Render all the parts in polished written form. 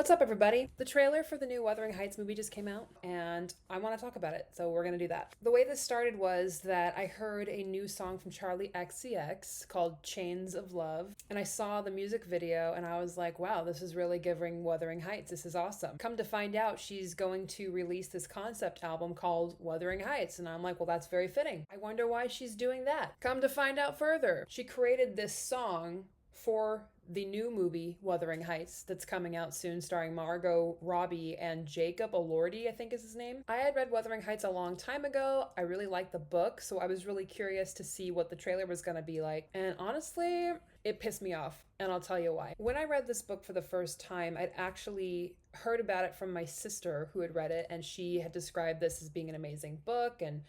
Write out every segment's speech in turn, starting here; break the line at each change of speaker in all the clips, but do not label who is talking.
What's up, everybody? The trailer for the new Wuthering Heights movie just came out, and I want to talk about it, so we're gonna do that. The way this started was that I heard a new song from Charlie XCX called Chains of Love, and I saw the music video, and I was like, wow, this is really giving Wuthering Heights. This is awesome. Come to find out, she's going to release this concept album called Wuthering Heights, and I'm like, well, that's very fitting. I wonder why she's doing that. Come to find out further, she created this song for the new movie Wuthering Heights that's coming out soon, starring Margot Robbie and Jacob Elordi, I think is his name. I had read Wuthering Heights a long time ago. I really liked the book, so I was really curious to see what the trailer was going to be like. And honestly, it pissed me off, and I'll tell you why. When I read this book for the first time, I'd actually heard about it from my sister who had read it, and she had described this as being an amazing book, and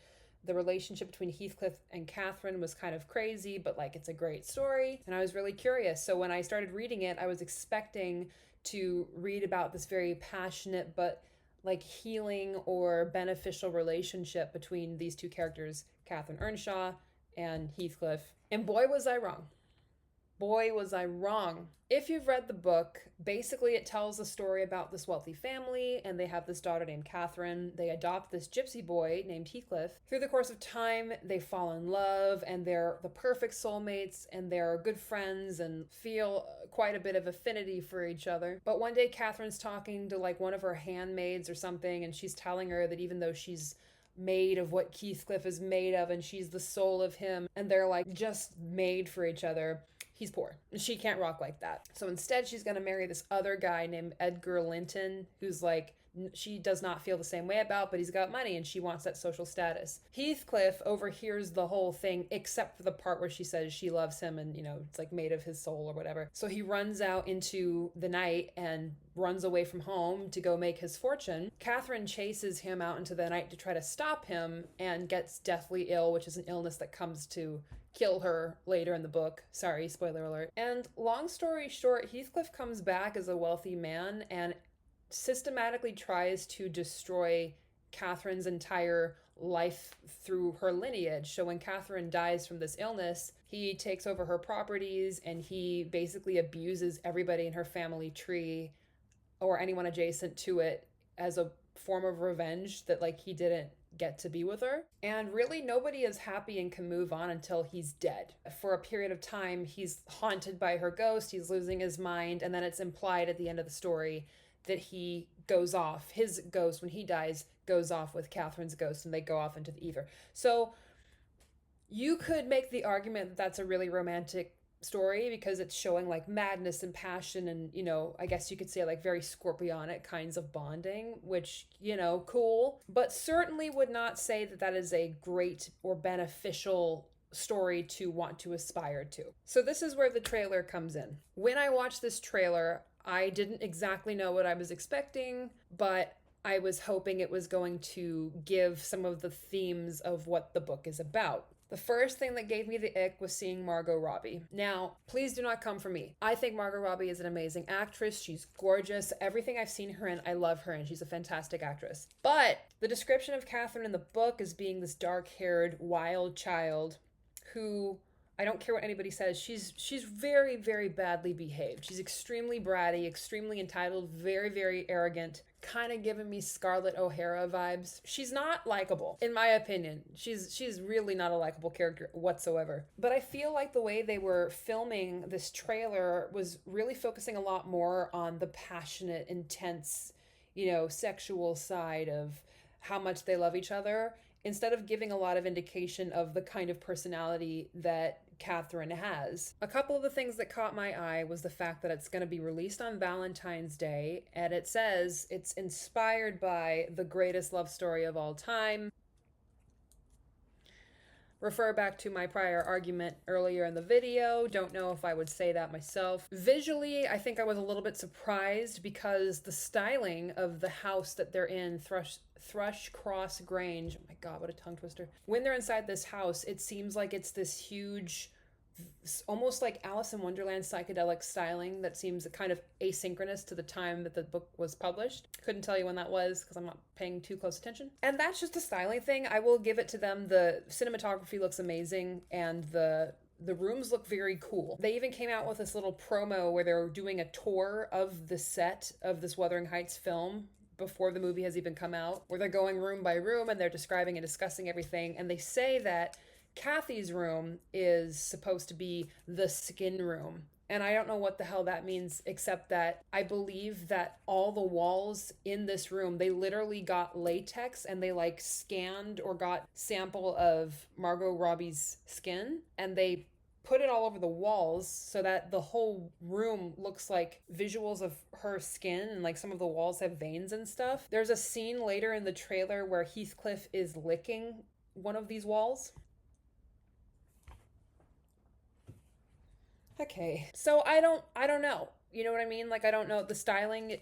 the relationship between Heathcliff and Catherine was kind of crazy, but like it's a great story. And I was really curious. So when I started reading it, I was expecting to read about this very passionate but like healing or beneficial relationship between these two characters, Catherine Earnshaw and Heathcliff. And boy, was I wrong. Boy, was I wrong. If you've read the book, basically it tells a story about this wealthy family, and they have this daughter named Catherine. They adopt this gypsy boy named Heathcliff. Through the course of time, they fall in love, and they're the perfect soulmates, and they're good friends, and feel quite a bit of affinity for each other. But one day, Catherine's talking to like one of her handmaids or something, and she's telling her that even though she's made of what Heathcliff is made of, and she's the soul of him, and they're like just made for each other, he's poor. She can't rock like that. So instead, she's going to marry this other guy named Edgar Linton, who's like, she does not feel the same way about, but he's got money and she wants that social status. Heathcliff overhears the whole thing except for the part where she says she loves him and, you know, it's like made of his soul or whatever. So he runs out into the night and runs away from home to go make his fortune. Catherine chases him out into the night to try to stop him and gets deathly ill, which is an illness that comes to kill her later in the book. Sorry, spoiler alert. And long story short, Heathcliff comes back as a wealthy man and systematically tries to destroy Catherine's entire life through her lineage. So when Catherine dies from this illness, he takes over her properties and he basically abuses everybody in her family tree or anyone adjacent to it as a form of revenge that like he didn't get to be with her. And really nobody is happy and can move on until he's dead. For a period of time, he's haunted by her ghost, he's losing his mind, and then it's implied at the end of the story that he goes off. His ghost, when he dies, goes off with Catherine's ghost and they go off into the ether. So you could make the argument that that's a really romantic story because it's showing like madness and passion and, you know, I guess you could say like very scorpionic kinds of bonding, which, you know, cool, but certainly would not say that that is a great or beneficial story to want to aspire to. So this is where the trailer comes in. When I watched this trailer, I didn't exactly know what I was expecting, but I was hoping it was going to give some of the themes of what the book is about. The first thing that gave me the ick was seeing Margot Robbie. Now, please do not come for me. I think Margot Robbie is an amazing actress. She's gorgeous. Everything I've seen her in, I love her, and she's a fantastic actress. But the description of Catherine in the book as being this dark-haired, wild child who, I don't care what anybody says, she's very, very badly behaved. She's extremely bratty, extremely entitled, very, very arrogant, kind of giving me Scarlett O'Hara vibes. She's not likable, in my opinion. She's really not a likable character whatsoever. But I feel like the way they were filming this trailer was really focusing a lot more on the passionate, intense, you know, sexual side of how much they love each other, instead of giving a lot of indication of the kind of personality that Catherine has. A couple of the things that caught my eye was the fact that it's going to be released on Valentine's Day, and it says it's inspired by the greatest love story of all time. Refer back to my prior argument earlier in the video. Don't know if I would say that myself. Visually, I think I was a little bit surprised because the styling of the house that they're in, Thrushcross Grange, oh my god, what a tongue twister. When they're inside this house, it seems like it's this huge, almost like Alice in Wonderland psychedelic styling that seems kind of asynchronous to the time that the book was published. Couldn't tell you when that was because I'm not paying too close attention. And that's just a styling thing. I will give it to them. The cinematography looks amazing and the the rooms look very cool. They even came out with this little promo where they're doing a tour of the set of this Wuthering Heights film before the movie has even come out, where they're going room by room and they're describing and discussing everything. And they say that Kathy's room is supposed to be the skin room. And I don't know what the hell that means, except that I believe that all the walls in this room, they literally got latex and they like scanned or got sample of Margot Robbie's skin and they put it all over the walls so that the whole room looks like visuals of her skin, and like some of the walls have veins and stuff. There's a scene later in the trailer where Heathcliff is licking one of these walls. Okay. So I don't know. You know what I mean? Like, I don't know the styling.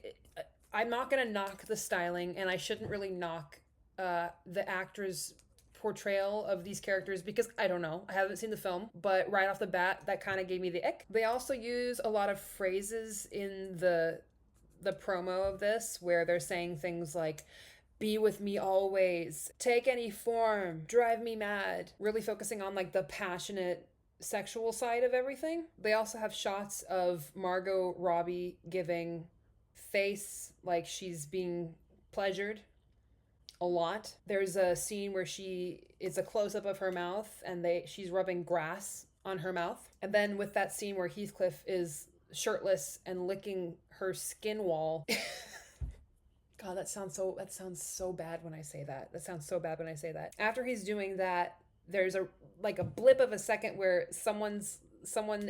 I'm not going to knock the styling, and I shouldn't really knock the actors' portrayal of these characters because I don't know. I haven't seen the film, but right off the bat that kind of gave me the ick. They also use a lot of phrases in the promo of this where they're saying things like be with me always, take any form, drive me mad, really focusing on like the passionate sexual side of everything. They also have shots of Margot Robbie giving face like she's being pleasured a lot. There's a scene where it's a close up of her mouth and she's rubbing grass on her mouth. And then with that scene where Heathcliff is shirtless and licking her skin wall. God, that sounds so bad when I say that. That sounds so bad when I say that. After he's doing that, there's a blip of a second where someone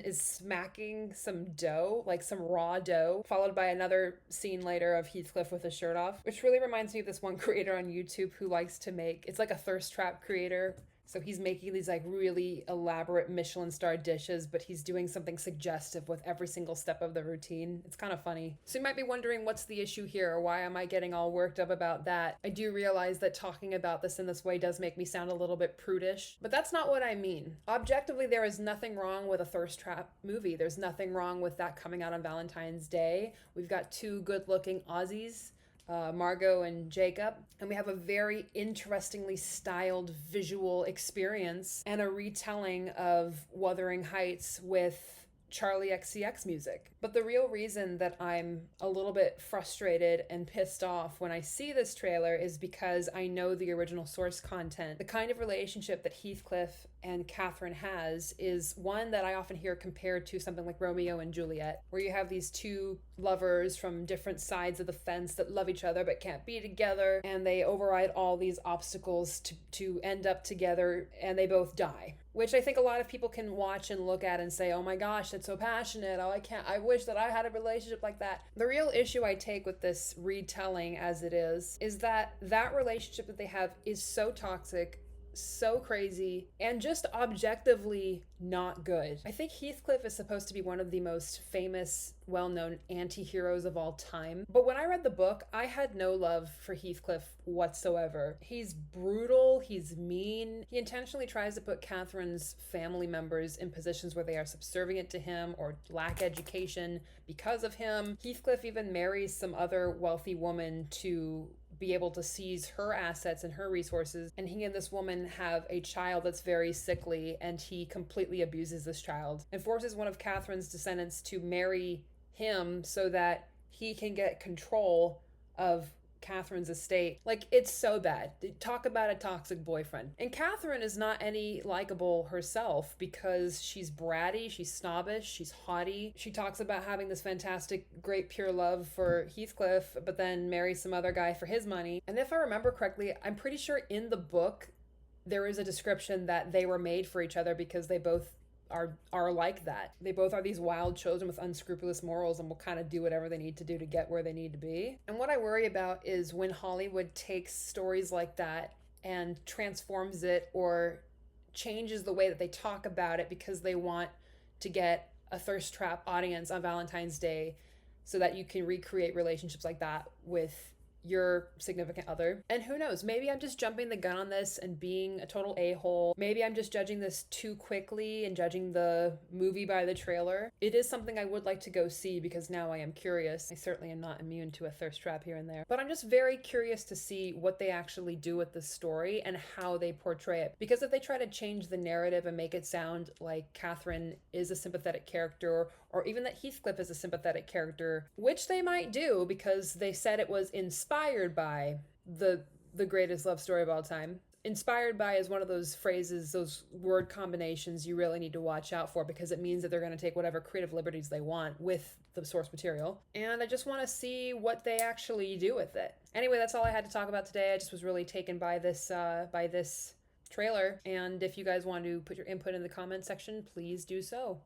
is smacking some dough, like some raw dough, followed by another scene later of Heathcliff with his shirt off, which really reminds me of this one creator on YouTube who likes to make, it's like a thirst trap creator. So he's making these like really elaborate Michelin star dishes, but he's doing something suggestive with every single step of the routine. It's kind of funny. So you might be wondering what's the issue here, or why am I getting all worked up about that? I do realize that talking about this in this way does make me sound a little bit prudish, but that's not what I mean. Objectively, there is nothing wrong with a thirst trap movie. There's nothing wrong with that coming out on Valentine's Day. We've got two good-looking Aussies, Margot and Jacob, and we have a very interestingly styled visual experience and a retelling of Wuthering Heights with Charlie XCX music. But the real reason that I'm a little bit frustrated and pissed off when I see this trailer is because I know the original source content. The kind of relationship that Heathcliff and Catherine has is one that I often hear compared to something like Romeo and Juliet, where you have these two lovers from different sides of the fence that love each other but can't be together, and they override all these obstacles to end up together, and they both die. Which I think a lot of people can watch and look at and say, oh my gosh, that's so passionate. Oh, I wish that I had a relationship like that. The real issue I take with this retelling as it is that relationship that they have is so toxic, so crazy, and just objectively not good. I think Heathcliff is supposed to be one of the most famous, well-known anti-heroes of all time. But when I read the book, I had no love for Heathcliff whatsoever. He's brutal, he's mean. He intentionally tries to put Catherine's family members in positions where they are subservient to him or lack education because of him. Heathcliff even marries some other wealthy woman to be able to seize her assets and her resources, and he and this woman have a child that's very sickly, and he completely abuses this child and forces one of Catherine's descendants to marry him so that he can get control of Catherine's estate. Like, it's so bad. Talk about a toxic boyfriend. And Catherine is not any likable herself because she's bratty, she's snobbish, she's haughty. She talks about having this fantastic, great, pure love for Heathcliff, but then marries some other guy for his money. And if I remember correctly, I'm pretty sure in the book there is a description that they were made for each other because they both are like that. They both are these wild children with unscrupulous morals and will kind of do whatever they need to do to get where they need to be. And what I worry about is when Hollywood takes stories like that and transforms it or changes the way that they talk about it because they want to get a thirst trap audience on Valentine's Day so that you can recreate relationships like that with your significant other. And who knows, maybe I'm just jumping the gun on this and being a total a-hole. Maybe I'm just judging this too quickly and judging the movie by the trailer. It is something I would like to go see because now I am curious. I certainly am not immune to a thirst trap here and there. But I'm just very curious to see what they actually do with the story and how they portray it. Because if they try to change the narrative and make it sound like Catherine is a sympathetic character, or even that Heathcliff is a sympathetic character, which they might do because they said it was inspired by the greatest love story of all time. Inspired by is one of those phrases, those word combinations you really need to watch out for because it means that they're going to take whatever creative liberties they want with the source material. And I just want to see what they actually do with it. Anyway, that's all I had to talk about today. I just was really taken by this trailer. And if you guys want to put your input in the comment section, please do so.